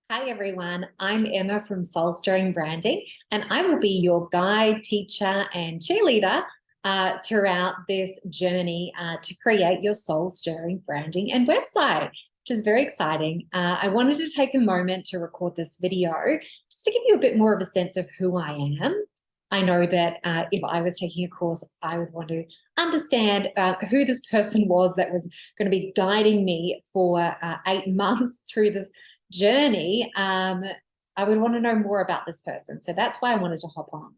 Hi everyone, I'm Emma from Soul Stirring Branding, and I will be your guide, teacher, and cheerleader throughout this journey to create your soul stirring branding and website, which is very exciting. I wanted to take a moment to record this video just to give you a bit more of a sense of who I am. I know that if I was taking a course, I would want to understand who this person was that was going to be guiding me for 8 months through this journey. I would want to know more about this person. So that's why I wanted to hop on.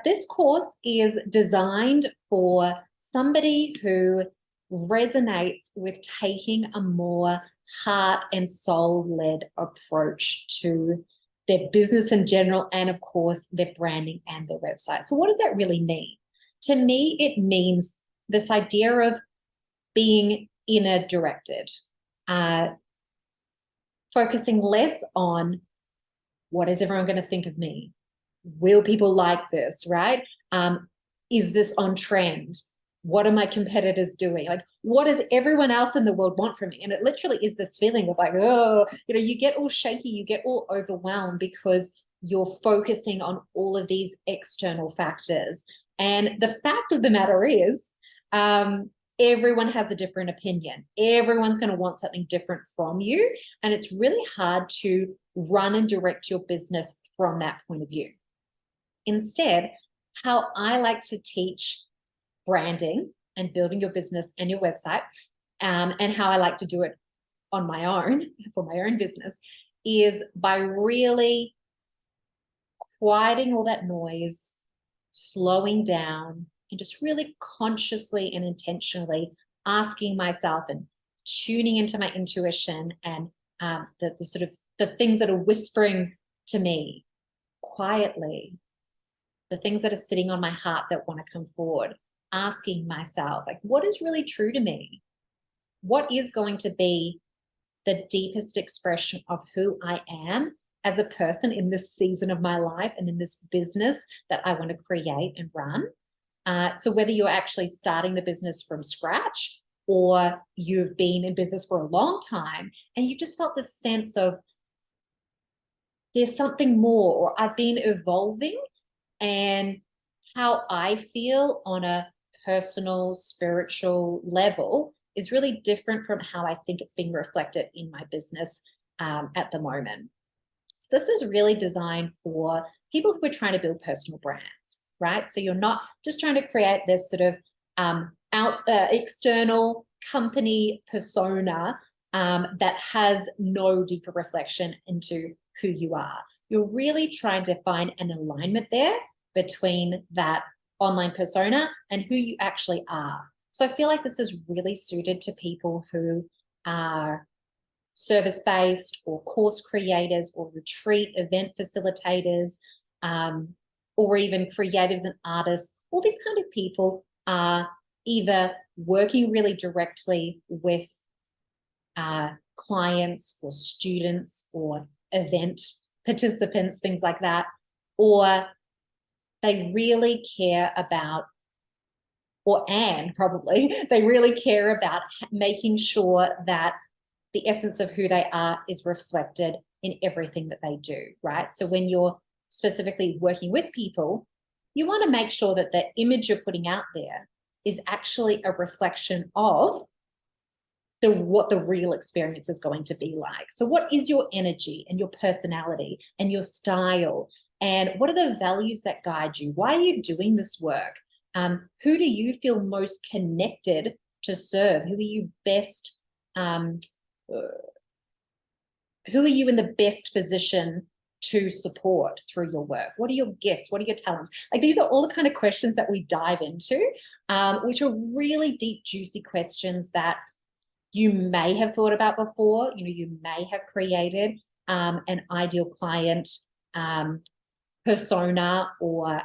This course is designed for somebody who resonates with taking a more heart and soul-led approach to their business in general, and of course, their branding and their website. So what does that really mean? To me, it means this idea of being inner directed, focusing less on what is everyone going to think of me? Will people like this, right? Is this on trend? What are my competitors doing? Like, what does everyone else in the world want from me? And it literally is this feeling of like, oh, you get all shaky, you get all overwhelmed because you're focusing on all of these external factors. And the fact of the matter is, everyone has a different opinion. Everyone's going to want something different from you. And it's really hard to run and direct your business from that point of view. Instead, how I like to teach branding and building your business and your website, and how I like to do it on my own, for my own business, is by really quieting all that noise, slowing down, and just really consciously and intentionally asking myself and tuning into my intuition and the sort of the things that are whispering to me quietly, the things that are sitting on my heart that want to come forward, asking myself, like, what is really true to me? What is going to be the deepest expression of who I am as a person in this season of my life and in this business that I want to create and run? So whether you're actually starting the business from scratch or you've been in business for a long time and you've just felt this sense of there's something more, or I've been evolving, and how I feel on a personal, spiritual level is really different from how I think it's being reflected in my business at the moment. So this is really designed for people who are trying to build personal brands, right? So you're not just trying to create this sort of external company persona that has no deeper reflection into who you are. You're really trying to find an alignment there between that online persona and who you actually are. So I feel like this is really suited to people who are service-based or course creators or retreat event facilitators, or even creatives and artists. All these kind of people are either working really directly with clients or students or event participants, things like that, or they really care about, and probably they really care about making sure that the essence of who they are is reflected in everything that they do, right? So when you're specifically working with people, you want to make sure that the image you're putting out there is actually a reflection of what the real experience is going to be like. So what is your energy and your personality and your style? And what are the values that guide you? Why are you doing this work? Who do you feel most connected to serve? Who are you best, who are you in the best position to support through your work? What are your gifts? What are your talents? Like, these are all the kind of questions that we dive into, which are really deep, juicy questions that you may have thought about before. You may have created an ideal client persona or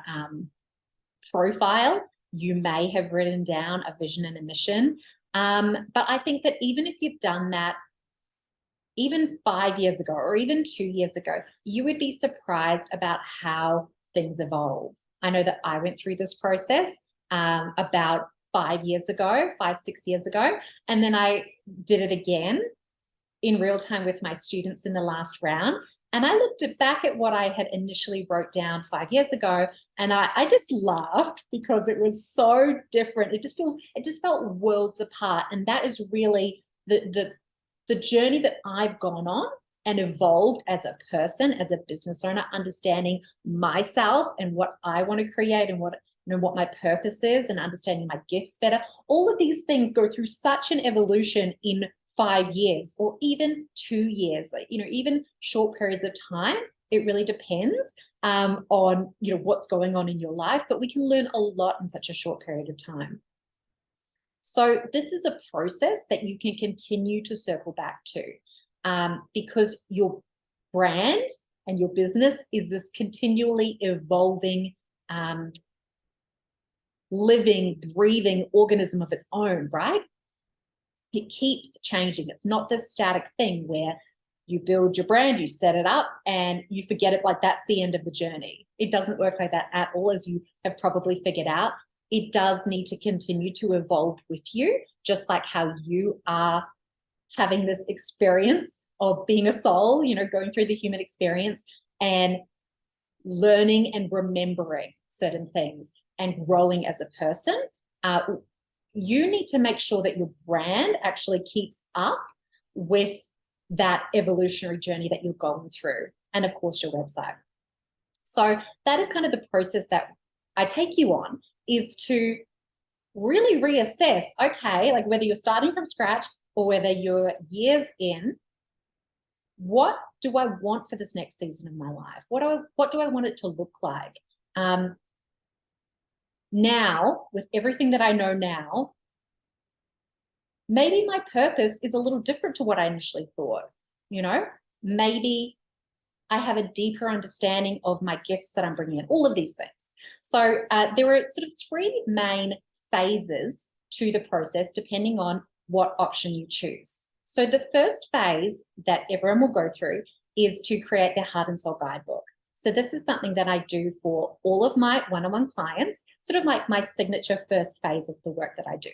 profile. You may have written down a vision and a mission. But I think that even if you've done that, even 5 years ago or even 2 years ago, you would be surprised about how things evolve. I know that I went through this process about 5 years ago, 5, 6 years ago, and then I did it again in real time with my students in the last round. And I looked back at what I had initially wrote down 5 years ago, and I just laughed because it was so different. It just felt worlds apart. And that is really the journey that I've gone on and evolved as a person, as a business owner, understanding myself and what I want to create and what my purpose is, and understanding my gifts better. All of these things go through such an evolution in 5 years, or even 2 years, even short periods of time. It really depends on, what's going on in your life, but we can learn a lot in such a short period of time. So this is a process that you can continue to circle back to, because your brand and your business is this continually evolving, living, breathing organism of its own, right? It keeps changing. It's not this static thing where you build your brand, you set it up, and you forget it, like that's the end of the journey. It doesn't work like that at all, as you have probably figured out. It does need to continue to evolve with you, just like how you are having this experience of being a soul, going through the human experience and learning and remembering certain things and growing as a person. You need to make sure that your brand actually keeps up with that evolutionary journey that you're going through, and of course your website. So that is kind of the process that I take you on, is to really reassess, okay, like whether you're starting from scratch or whether you're years in, what do I want for this next season of my life? What do I want it to look like? Now, with everything that I know now, maybe my purpose is a little different to what I initially thought. Maybe I have a deeper understanding of my gifts that I'm bringing in, all of these things. So there are sort of 3 main phases to the process, depending on what option you choose. So the first phase that everyone will go through is to create their heart and soul guidebook. So this is something that I do for all of my one-on-one clients, sort of like my signature first phase of the work that I do.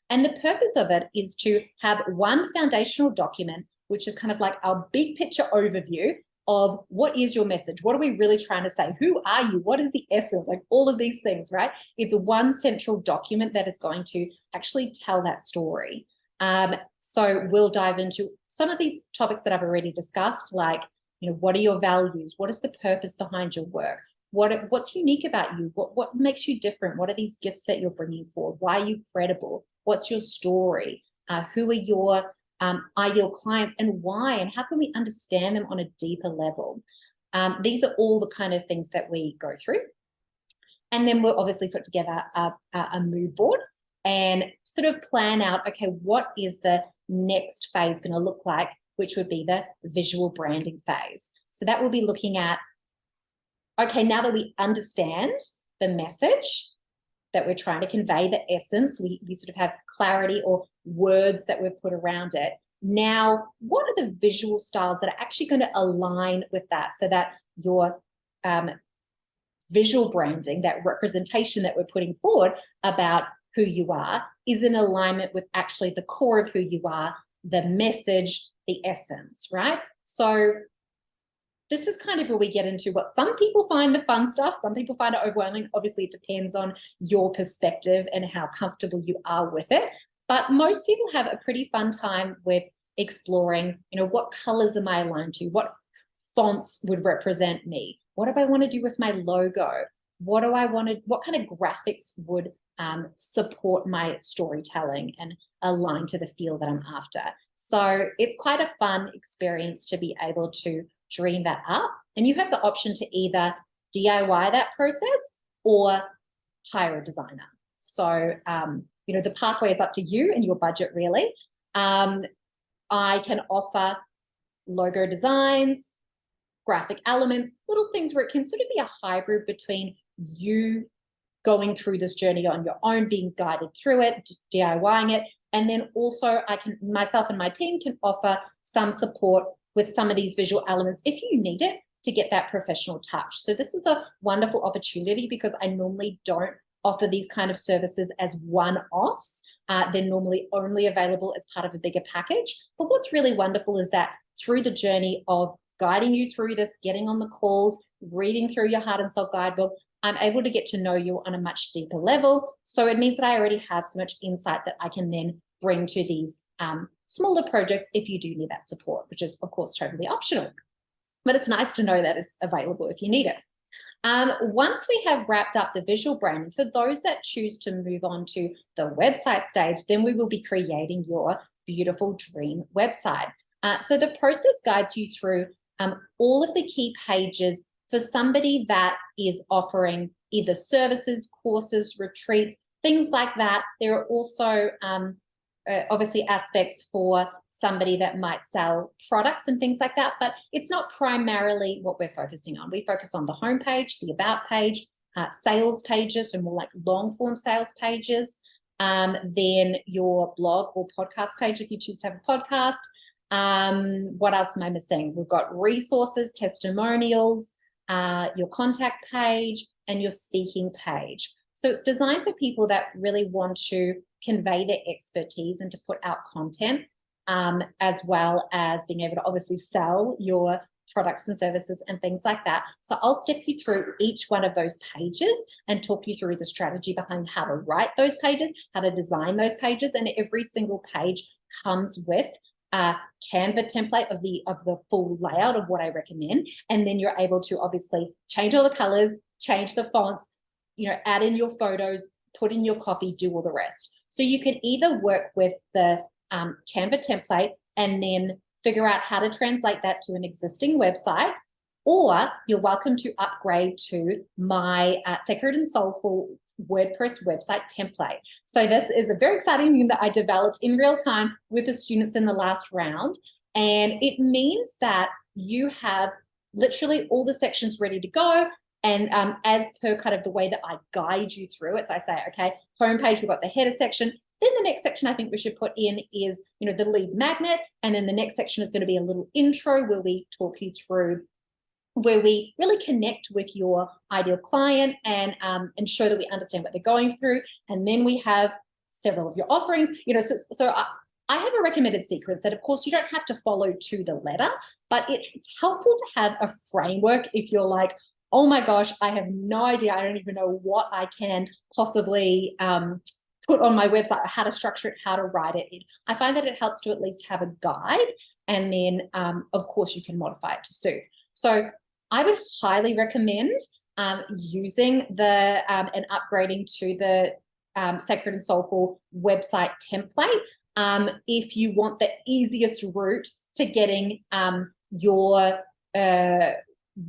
And the purpose of it is to have one foundational document, which is kind of like our big picture overview of what is your message? What are we really trying to say? Who are you? What is the essence? Like all of these things, right? It's one central document that is going to actually tell that story. So we'll dive into some of these topics that I've already discussed, like, what are your values? What is the purpose behind your work? What's unique about you? What makes you different? What are these gifts that you're bringing forward? Why are you credible? What's your story? Who are your ideal clients, and why? And how can we understand them on a deeper level? These are all the kind of things that we go through. And then we'll obviously put together a mood board and sort of plan out, okay, what is the next phase going to look like, which would be the visual branding phase. So that will be looking at, okay, now that we understand the message that we're trying to convey, the essence, we sort of have clarity or words that we've put around it. Now, what are the visual styles that are actually going to align with that, so that your visual branding, that representation that we're putting forward about who you are, is in alignment with actually the core of who you are, the message, the essence, right? So this is kind of where we get into what some people find the fun stuff, some people find it overwhelming. Obviously, it depends on your perspective and how comfortable you are with it. But most people have a pretty fun time with exploring, what colors am I aligned to? What fonts would represent me? What do I want to do with my logo? What kind of graphics would support my storytelling and align to the feel that I'm after? So it's quite a fun experience to be able to dream that up. And you have the option to either DIY that process or hire a designer. So, the pathway is up to you and your budget, really. I can offer logo designs, graphic elements, little things where it can sort of be a hybrid between you going through this journey on your own, being guided through it, DIYing it. And then also myself and my team can offer some support with some of these visual elements if you need it to get that professional touch. So this is a wonderful opportunity, because I normally don't offer these kind of services as one-offs. They're normally only available as part of a bigger package. But what's really wonderful is that through the journey of guiding you through this, getting on the calls, reading through your Heart and Soul guidebook, I'm able to get to know you on a much deeper level. So it means that I already have so much insight that I can then bring to these smaller projects if you do need that support, which is, of course, totally optional. But it's nice to know that it's available if you need it. Once we have wrapped up the visual branding, for those that choose to move on to the website stage, then we will be creating your beautiful dream website. So the process guides you through all of the key pages for somebody that is offering either services, courses, retreats, things like that. There are also obviously aspects for somebody that might sell products and things like that, but it's not primarily what we're focusing on. We focus on the homepage, the about page, sales pages, so more like long form sales pages, then your blog or podcast page if you choose to have a podcast. What else am I missing? We've got resources, testimonials, your contact page, and your speaking page. So it's designed for people that really want to convey their expertise and to put out content, as well as being able to obviously sell your products and services and things like that. So I'll step you through each one of those pages and talk you through the strategy behind how to write those pages, how to design those pages, and every single page comes with a Canva template of the full layout of what I recommend. And then you're able to obviously change all the colors, change the fonts, add in your photos, put in your copy, do all the rest. So you can either work with the Canva template and then figure out how to translate that to an existing website, or you're welcome to upgrade to my Sacred and Soulful WordPress website template. So this is a very exciting thing that I developed in real time with the students in the last round. And it means that you have literally all the sections ready to go. And as per kind of the way that I guide you through it, so I say, okay, homepage, we've got the header section. Then the next section I think we should put in is, the lead magnet. And then the next section is going to be a little intro where we talk you through, where we really connect with your ideal client and show that we understand what they're going through. And then we have several of your offerings, so I have a recommended sequence that, of course, you don't have to follow to the letter, but it's helpful to have a framework if you're like, oh my gosh, I have no idea. I don't even know what I can possibly put on my website, how to structure it, how to write it. I find that it helps to at least have a guide, and then, of course, you can modify it to suit. So I would highly recommend using and upgrading to the Sacred and Soulful website template if you want the easiest route to getting your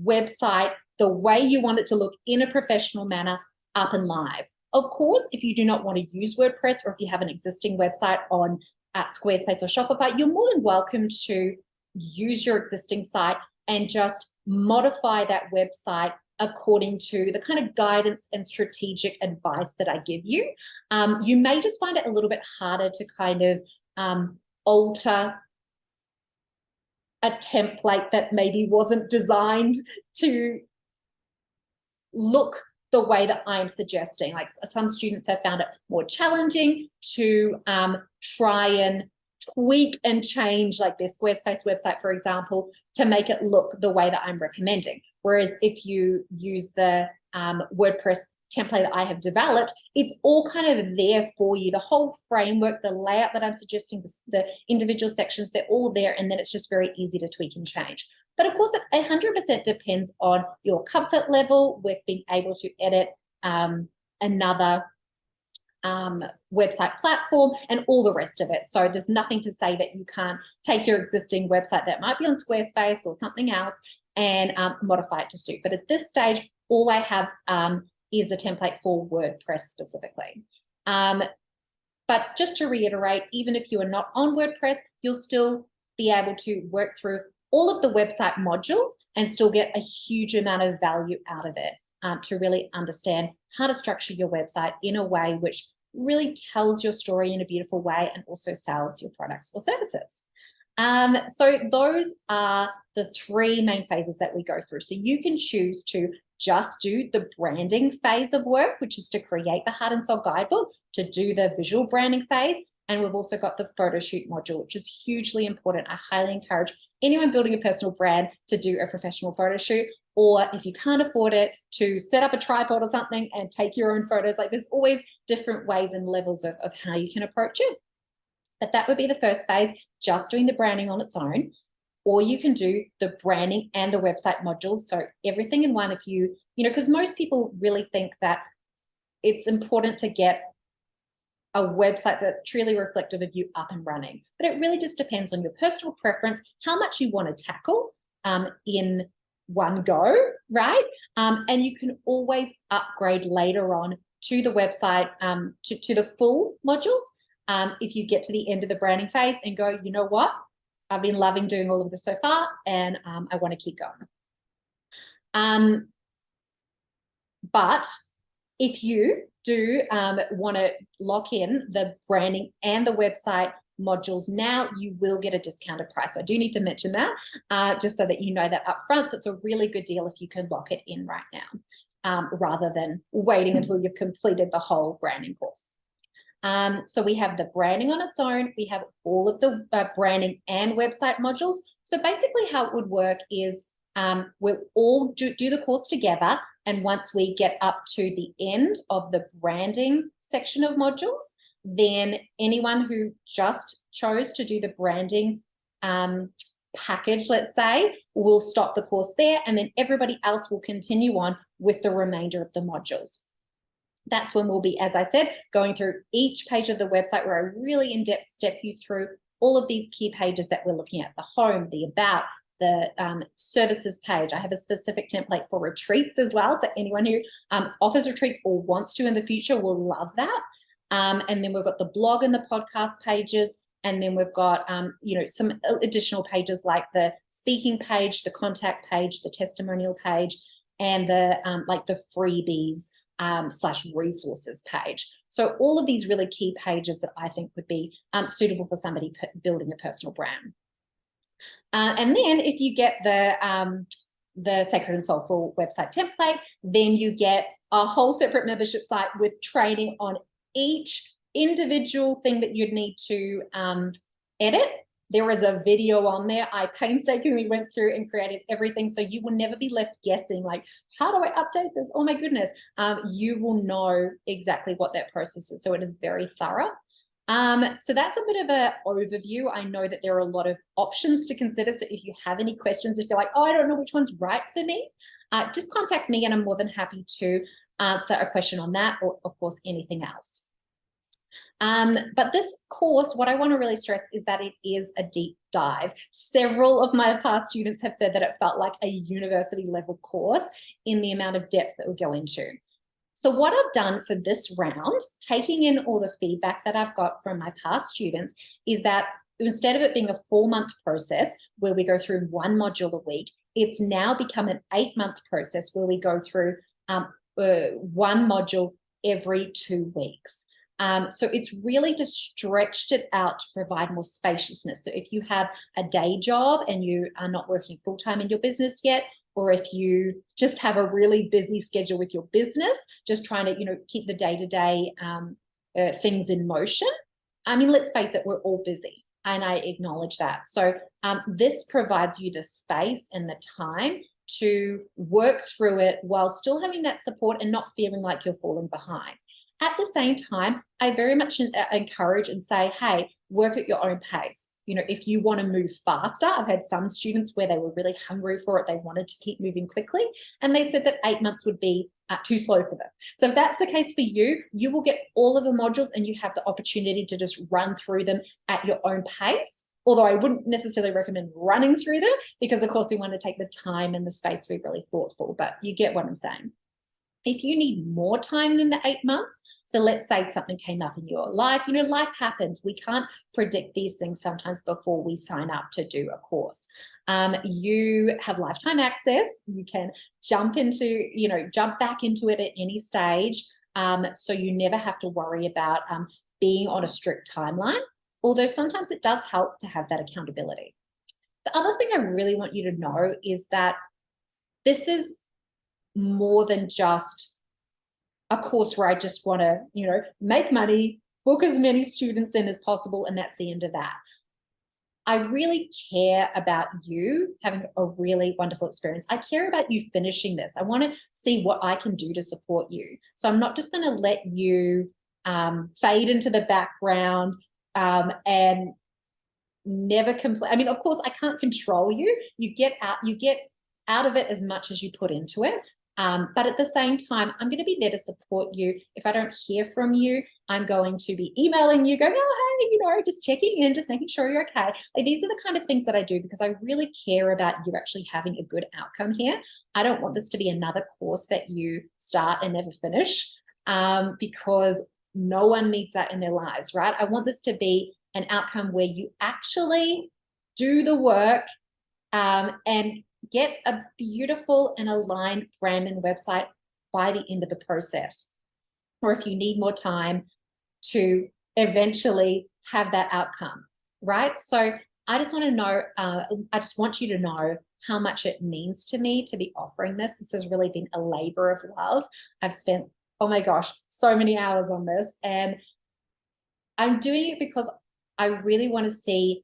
website the way you want it to look in a professional manner up and live. Of course, if you do not want to use WordPress, or if you have an existing website on Squarespace or Shopify, you're more than welcome to use your existing site and just modify that website according to the kind of guidance and strategic advice that I give you. You may just find it a little bit harder to kind of alter a template that maybe wasn't designed to look the way that I'm suggesting. Like some students have found it more challenging to try and tweak and change like their Squarespace website, for example, to make it look the way that I'm recommending. Whereas if you use the WordPress template that I have developed, it's all kind of there for you. The whole framework, the layout that I'm suggesting, the individual sections, they're all there, and then it's just very easy to tweak and change. But of course, it 100% depends on your comfort level with being able to edit another website platform and all the rest of it. So there's nothing to say that you can't take your existing website that might be on Squarespace or something else and modify it to suit. But at this stage, all I have is a template for WordPress specifically. But just to reiterate, even if you are not on WordPress, you'll still be able to work through all of the website modules and still get a huge amount of value out of it to really understand how to structure your website in a way which really tells your story in a beautiful way and also sells your products or services. So those are the three main phases that we go through. So you can choose to just do the branding phase of work, which is to create the Heart and Soul guidebook, to do the visual branding phase. And we've also got the photo shoot module, which is hugely important. I highly encourage anyone building a personal brand to do a professional photo shoot, or if you can't afford it, to set up a tripod or something and take your own photos. Like, there's always different ways and levels of how you can approach it. But that would be the first phase, just doing the branding on its own. Or you can do the branding and the website modules. So everything in one, if you know, because most people really think that it's important to get a website that's truly reflective of you up and running. But it really just depends on your personal preference, how much you want to tackle in one go, right? And you can always upgrade later on to the website, to the full modules. If you get to the end of the branding phase and go, you know what? I've been loving doing all of this so far, and I want to keep going. But if you do want to lock in the branding and the website modules now, you will get a discounted price. So I do need to mention that just so that you know that up front. So it's a really good deal if you can lock it in right now, rather than waiting until you've completed the whole branding course. So we have the branding on its own. We have all of the branding and website modules. So basically how it would work is we'll all do the course together. And once we get up to the end of the branding section of modules, then anyone who just chose to do the branding package, let's say, will stop the course there. And then everybody else will continue on with the remainder of the modules. That's when we'll be, as I said, going through each page of the website where I really in-depth step you through all of these key pages that we're looking at: the home, the about, the services page. I have a specific template for retreats as well. So anyone who offers retreats or wants to in the future will love that. And then we've got the blog and the podcast pages. And then we've got, you know, some additional pages like the speaking page, the contact page, the testimonial page, and the like the freebies / resources page. So all of these really key pages that I think would be suitable for somebody building a personal brand. And then if you get the Sacred and Soulful website template, then you get a whole separate membership site with training on each individual thing that you'd need to edit. There is a video on there. I painstakingly went through and created everything, so you will never be left guessing, like, how do I update this? Oh my goodness. You will know exactly what that process is. So it is very thorough. So that's a bit of an overview. I know that there are a lot of options to consider. So if you have any questions, if you're like, oh, I don't know which one's right for me, just contact me and I'm more than happy to answer a question on that, or of course, anything else. But this course, what I want to really stress is that it is a deep dive. Several of my past students have said that it felt like a university level course in the amount of depth that we go into. So what I've done for this round, taking in all the feedback that I've got from my past students, is that instead of it being a 4-month process where we go through one module a week, it's now become an 8-month process where we go through one module every 2 weeks. So it's really just stretched it out to provide more spaciousness. So if you have a day job and you are not working full-time in your business yet, or if you just have a really busy schedule with your business, just trying to, you know, keep the day-to-day things in motion. I mean, let's face it, we're all busy, and I acknowledge that. So this provides you the space and the time to work through it while still having that support and not feeling like you're falling behind. At the same time, I very much encourage and say, hey, work at your own pace. You know, if you want to move faster, I've had some students where they were really hungry for it. They wanted to keep moving quickly. And they said that 8 months would be too slow for them. So if that's the case for you, you will get all of the modules and you have the opportunity to just run through them at your own pace. Although I wouldn't necessarily recommend running through them because, of course, we want to take the time and the space to be really thoughtful. But you get what I'm saying. If you need more time than the 8 months, so let's say something came up in your life, you know, life happens. We can't predict these things sometimes before we sign up to do a course. You have lifetime access. You can jump back into it at any stage. So you never have to worry about being on a strict timeline, although sometimes it does help to have that accountability. The other thing I really want you to know is that this is more than just a course where I just want to, make money, book as many students in as possible, and that's the end of that. I really care about you having a really wonderful experience. I care about you finishing this. I want to see what I can do to support you. So I'm not just going to let you fade into the background and never complain. I mean, of course, I can't control you. You get out of it as much as you put into it. But at the same time, I'm going to be there to support you. If I don't hear from you, I'm going to be emailing you, going, oh, hey, just checking in, just making sure you're okay. Like, these are the kind of things that I do because I really care about you actually having a good outcome here. I don't want this to be another course that you start and never finish, because no one needs that in their lives, right? I want this to be an outcome where you actually do the work and get a beautiful and aligned brand and website by the end of the process. Or if you need more time to eventually have that outcome, right? So I just want to know, I just want you to know how much it means to me to be offering this. This has really been a labor of love. I've spent, oh my gosh, so many hours on this, and I'm doing it because I really want to see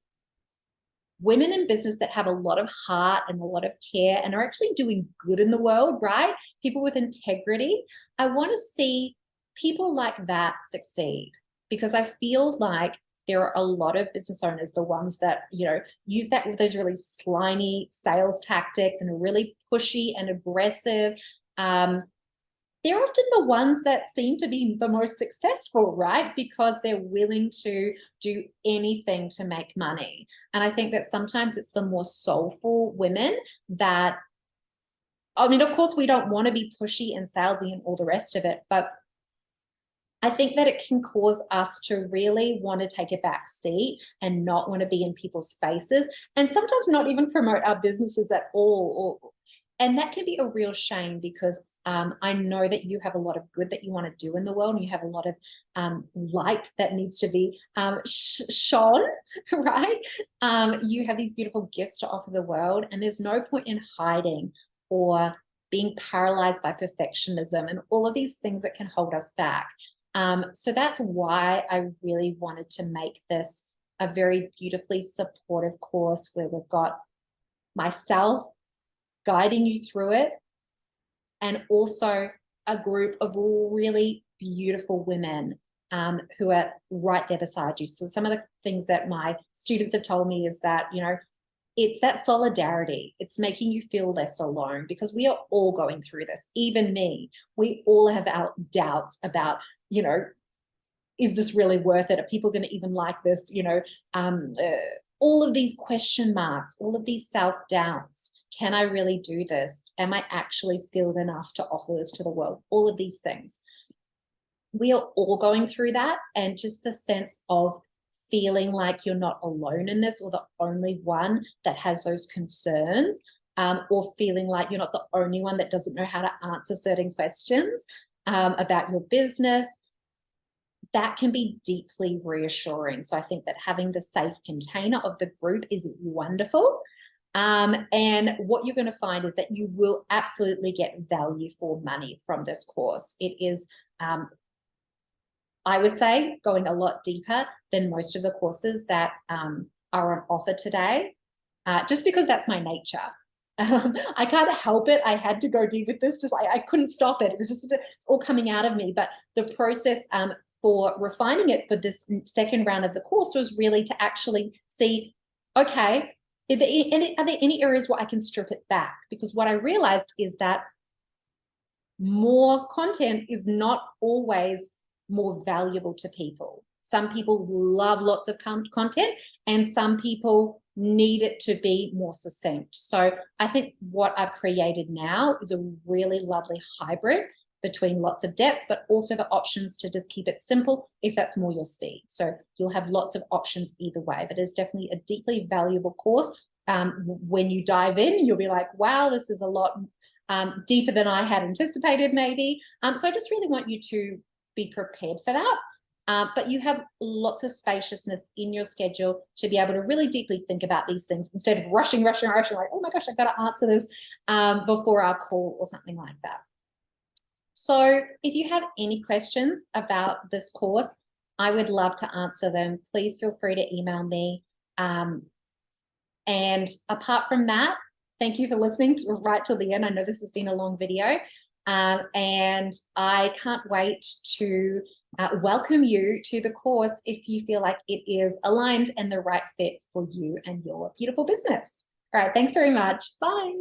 women in business that have a lot of heart and a lot of care and are actually doing good in the world, right? People with integrity. I want to see people like that succeed, because I feel like there are a lot of business owners, the ones that, use that with those really slimy sales tactics and are really pushy and aggressive. They're often the ones that seem to be the most successful, right? Because they're willing to do anything to make money. And I think that sometimes it's the more soulful women that, I mean, of course, we don't want to be pushy and salesy and all the rest of it, but I think that it can cause us to really want to take a back seat and not want to be in people's faces, and sometimes not even promote our businesses at all. And that can be a real shame, because I know that you have a lot of good that you want to do in the world, and you have a lot of light that needs to be shone, right? You have these beautiful gifts to offer the world, and there's no point in hiding or being paralyzed by perfectionism and all of these things that can hold us back. So that's why I really wanted to make this a very beautifully supportive course, where we've got myself guiding you through it, and also a group of really beautiful women who are right there beside you. So some of the things that my students have told me is that, it's that solidarity. It's making you feel less alone, because we are all going through this, even me. We all have our doubts about, is this really worth it? Are people going to even like this? All of these question marks, all of these self-doubts. Can I really do this? Am I actually skilled enough to offer this to the world? All of these things. We are all going through that, and just the sense of feeling like you're not alone in this, or the only one that has those concerns, or feeling like you're not the only one that doesn't know how to answer certain questions about your business. That can be deeply reassuring. So I think that having the safe container of the group is wonderful. And what you're going to find is that you will absolutely get value for money from this course. It is, I would say, going a lot deeper than most of the courses that are on offer today, just because that's my nature. I can't help it. I had to go deep with this. I couldn't stop it. It was just, it's all coming out of me. But the process for refining it for this second round of the course was really to actually see, okay, are there any areas where I can strip it back? Because what I realized is that more content is not always more valuable to people. Some people love lots of content, and some people need it to be more succinct. So I think what I've created now is a really lovely hybrid between lots of depth, but also the options to just keep it simple if that's more your speed. So you'll have lots of options either way, but it's definitely a deeply valuable course. When you dive in, you'll be like, wow, this is a lot deeper than I had anticipated maybe. So I just really want you to be prepared for that. but you have lots of spaciousness in your schedule to be able to really deeply think about these things instead of rushing, like, oh my gosh, I've got to answer this before our call or something like that. So if you have any questions about this course, I would love to answer them. Please feel free to email me. And apart from that, thank you for listening right till the end. I know this has been a long video. And I can't wait to welcome you to the course if you feel like it is aligned and the right fit for you and your beautiful business. All right, thanks very much. Bye.